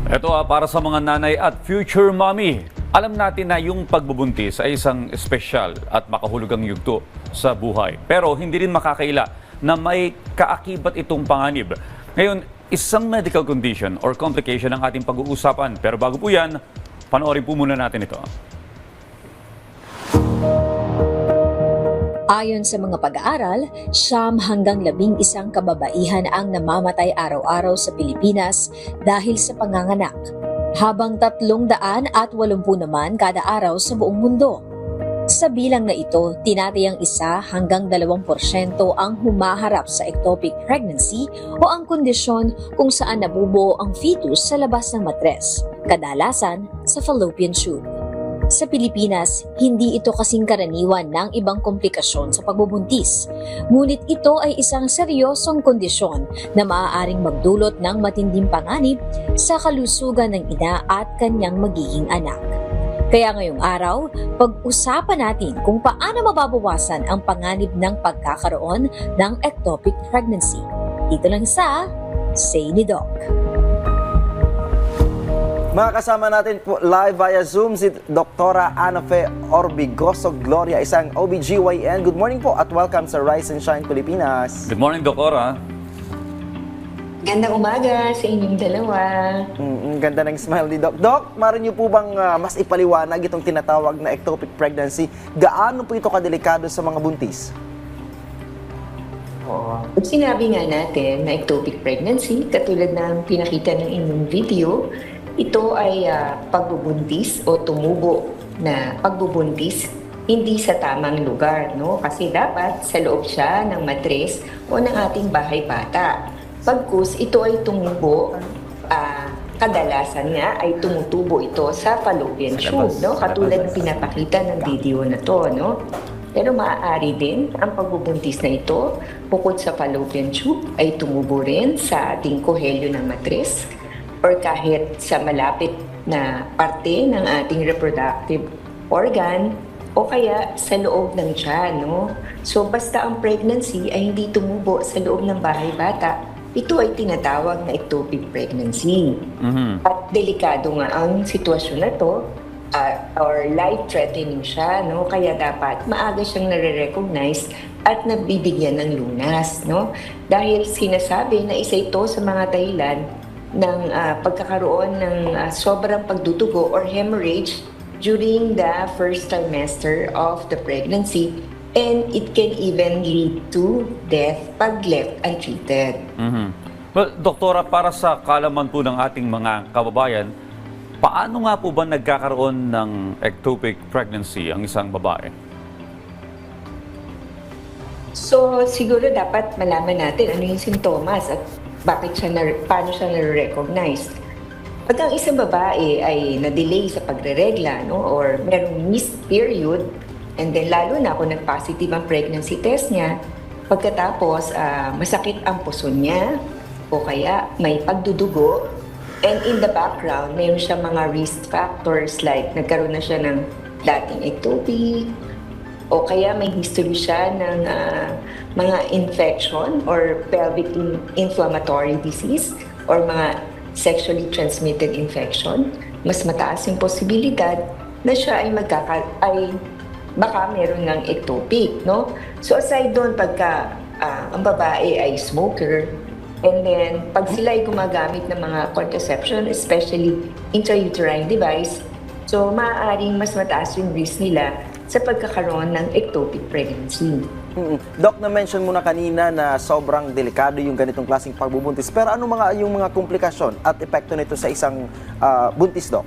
Ito para sa mga nanay at future mommy. Alam natin na yung pagbubuntis ay isang espesyal at makahulugang yugto sa buhay. Pero hindi rin makakaila na may kaakibat itong panganib. Ngayon, isang medical condition or complication ang ating pag-uusapan. Pero bago po yan, panoorin po muna natin ito. Ayon sa mga pag-aaral, 9 hanggang 11 kababaihan ang namamatay araw-araw sa Pilipinas dahil sa panganganak, habang 380 naman kada araw sa buong mundo. Sa bilang na ito, tinatayang 1 hanggang 2% ang humaharap sa ectopic pregnancy o ang kondisyon kung saan nabubuo ang fetus sa labas ng matres, kadalasan sa fallopian tube. Sa Pilipinas, hindi ito kasing karaniwan ng ibang komplikasyon sa pagbubuntis. Ngunit ito ay isang seryosong kondisyon na maaaring magdulot ng matinding panganib sa kalusugan ng ina at kanyang magiging anak. Kaya ngayong araw, pag-usapan natin kung paano mababawasan ang panganib ng pagkakaroon ng ectopic pregnancy. Dito lang sa Say ni Doc. Mga kasama natin po live via Zoom si Dr. Ana Fe Orbigoso Gloria, isang OBGYN. Good morning po at welcome sa Rise and Shine Pilipinas. Good morning, Doktora. Gandang umaga sa inyong dalawa. Ganda ng smile ni Doc. Doc, maaari niyo po bang mas ipaliwanag itong tinatawag na ectopic pregnancy? Gaano po ito kadelikado sa mga buntis? Pag sinabi nga natin na ectopic pregnancy, katulad ng pinakita ng inyong video, ito ay pagbubuntis o tumubo na pagbubuntis hindi sa tamang lugar, no? Kasi dapat sa loob siya ng matres o ng ating bahay bata. Pagkus ito ay tumubo, kadalasan nga ay tumutubo ito sa fallopian tube, no? Katulad ng pinapakita ng video na to, no? Pero maaari din ang pagbubuntis na ito, bukod sa fallopian tube, ay tumubo rin sa ating kohelyo ng matres or kahit sa malapit na parte ng ating reproductive organ o kaya sa loob ng tiyan, no? So basta ang pregnancy ay hindi tumubo sa loob ng bahay bata, ito ay tinatawag na ectopic pregnancy. At delikado nga ang sitwasyon na to, or life-threatening siya, no? Kaya dapat maaga siyang nare-recognize at nabibigyan ng lunas, no? Dahil sinasabi na isa ito sa mga dahilan ng pagkakaroon ng sobrang pagdudugo or hemorrhage during the first trimester of the pregnancy, and it can even lead to death pag left untreated. Well, Doktora, para sa kaalaman po ng ating mga kababayan, paano nga po ba nagkakaroon ng ectopic pregnancy ang isang babae? So, siguro dapat malaman natin ano yung sintomas at paano siya na-recognize. Pag ang isang babae ay na-delay sa pagre-regla, no, or merong missed period, and then lalo na kung nag-positive ang pregnancy test niya, pagkatapos masakit ang puson niya, o kaya may pagdudugo, and in the background, mayroon siya mga risk factors like nagkaroon na siya ng dating ectopic, o kaya may history siya ng mga infection or pelvic inflammatory disease or mga sexually transmitted infection, mas mataas yung posibilidad na siya ay baka meron ng ectopic, no? So aside doon, pagka ang babae ay smoker, and then pag sila ay gumagamit ng mga contraception, especially intrauterine device, so maaaring mas mataas yung risk nila sa pagkakaroon ng ectopic pregnancy. Doc, na-mention mo na kanina na sobrang delikado yung ganitong klaseng pagbubuntis. Pero ano yung mga komplikasyon at epekto nito sa isang buntis, Doc?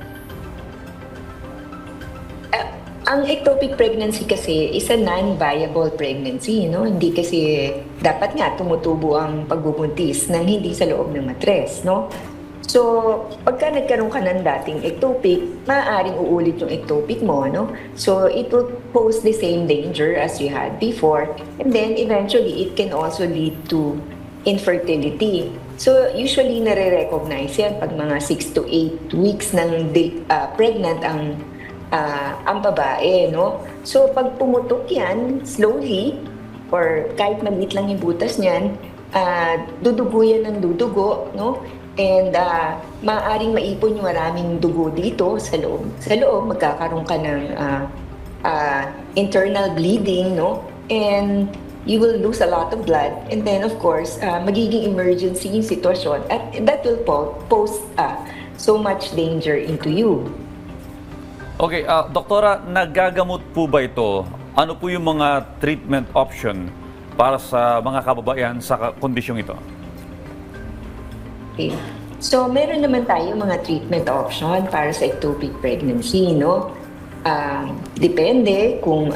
Ang ectopic pregnancy kasi is a non-viable pregnancy, no? Hindi kasi dapat nga tumutubo ang pagbubuntis nang hindi sa loob ng matres, no? So, pagka nagkaroon ka ng dating ectopic, maaaring uulit yung ectopic mo, no? So, it will pose the same danger as you had before. And then, eventually, it can also lead to infertility. So, usually, nare-recognize yan pag mga 6 to 8 weeks ng pregnant ang babae, no? So, pag pumutok yan, slowly, or kahit maliit lang yung butas niyan, dudugo yan ng dudugo, no? And maaaring maipon yung maraming dugo dito sa loob. Sa loob, magkakaroon ka ng internal bleeding, no? And you will lose a lot of blood. And then, of course, magiging emergency yung sitwasyon. At that will pose so much danger into you. Okay, doktora, nagagamot po ba ito? Ano po yung mga treatment option para sa mga kababayan sa kondisyong ito? Okay. So, meron naman tayo mga treatment option para sa ectopic pregnancy, no? Depende kung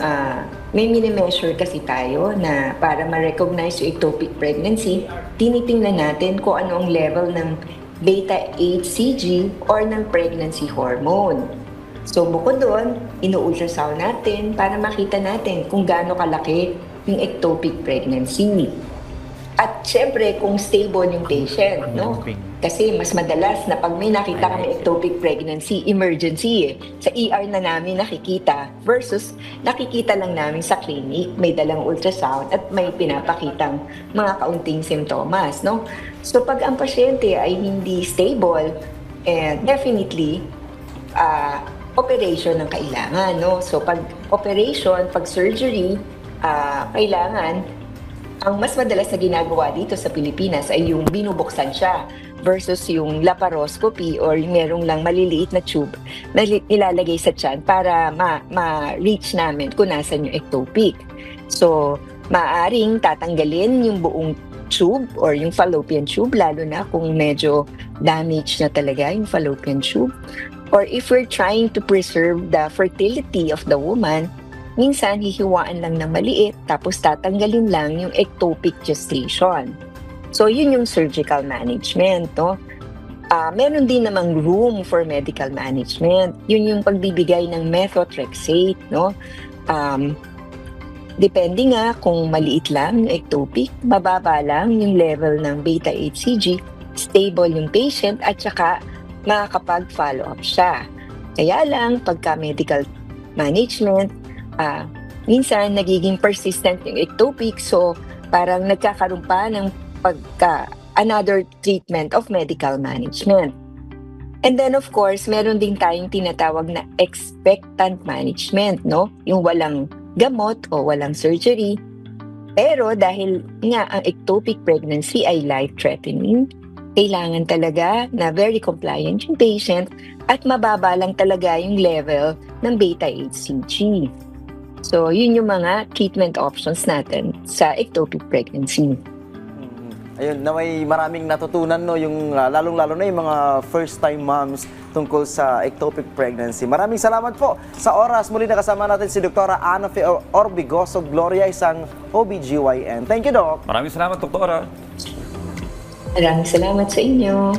may mini-measure kasi tayo na para ma-recognize yung ectopic pregnancy, tinitingnan natin kung ano ang level ng beta-HCG or ng pregnancy hormone. So, bukod doon, ino-ultrasound natin para makita natin kung gaano kalaki yung ectopic pregnancy. At syempre, kung stable yung patient, no? Kasi mas madalas na pag may nakita kami ectopic pregnancy, emergency sa ER na namin nakikita versus nakikita lang namin sa clinic, may dalang ultrasound at may pinapakitang mga kaunting simptomas, no? So pag ang pasyente ay hindi stable, definitely, operation ang kailangan, no? So pag operation, pag surgery, kailangan, ang mas madalas na ginagawa dito sa Pilipinas ay yung binubuksan siya versus yung laparoscopy or yung merong lang maliliit na tube na ilalagay sa tiyan para ma-reach namin kung nasan yung ectopic. So, maaring tatanggalin yung buong tube or yung fallopian tube, lalo na kung medyo damage na talaga yung fallopian tube. Or if we're trying to preserve the fertility of the woman, minsan hihiwaan lang ng maliit tapos tatanggalin lang yung ectopic gestation. So yun yung surgical management, no? Meron din namang room for medical management. Yun yung pagbibigay ng methotrexate, no? Depende nga kung maliit lang yung ectopic, mababa lang yung level ng beta-HCG, stable yung patient at saka makakapag-follow up siya. Kaya lang, pagka medical management, minsan nagiging persistent yung ectopic, so parang nagkakaroon pa ng another treatment of medical management. And then of course, meron din tayong tinatawag na expectant management, no? Yung walang gamot o walang surgery. Pero dahil nga ang ectopic pregnancy ay life-threatening, kailangan talaga na very compliant yung patient at mababa lang talaga yung level ng beta-HCG. So, yun yung mga treatment options natin sa ectopic pregnancy. Ayun, na may maraming natutunan, no, yung lalong-lalo na yung mga first-time moms tungkol sa ectopic pregnancy. Maraming salamat po sa oras. Muli na kasama natin si Dr. Ana Fe Orbigoso Gloria, isang OBGYN. Thank you, Doc. Maraming salamat, doktora. Maraming salamat sa inyo.